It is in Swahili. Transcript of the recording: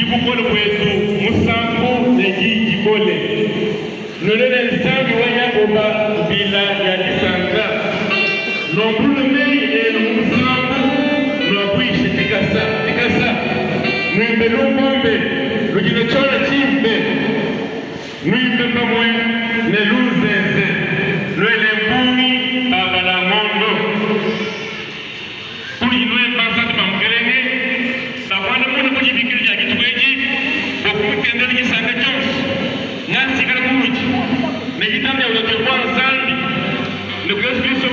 Jibukolo kwetu musambu neji jibole nolele nsangi wanyagoba bila ya kisanga nombulu mei eno musambu nwakuishe tikasa mwimbe lumombe lujino chola chimbe mwimbe pamwe ne luzeze lwele mbumi abala mondo kuli nwe basati pamkelenge bakwana muna kujibikiri ya kitweji bokumikendele kisanga chonsi nansi kala kumuji nejitambia ulotekwa nsambi nekuyesu kristo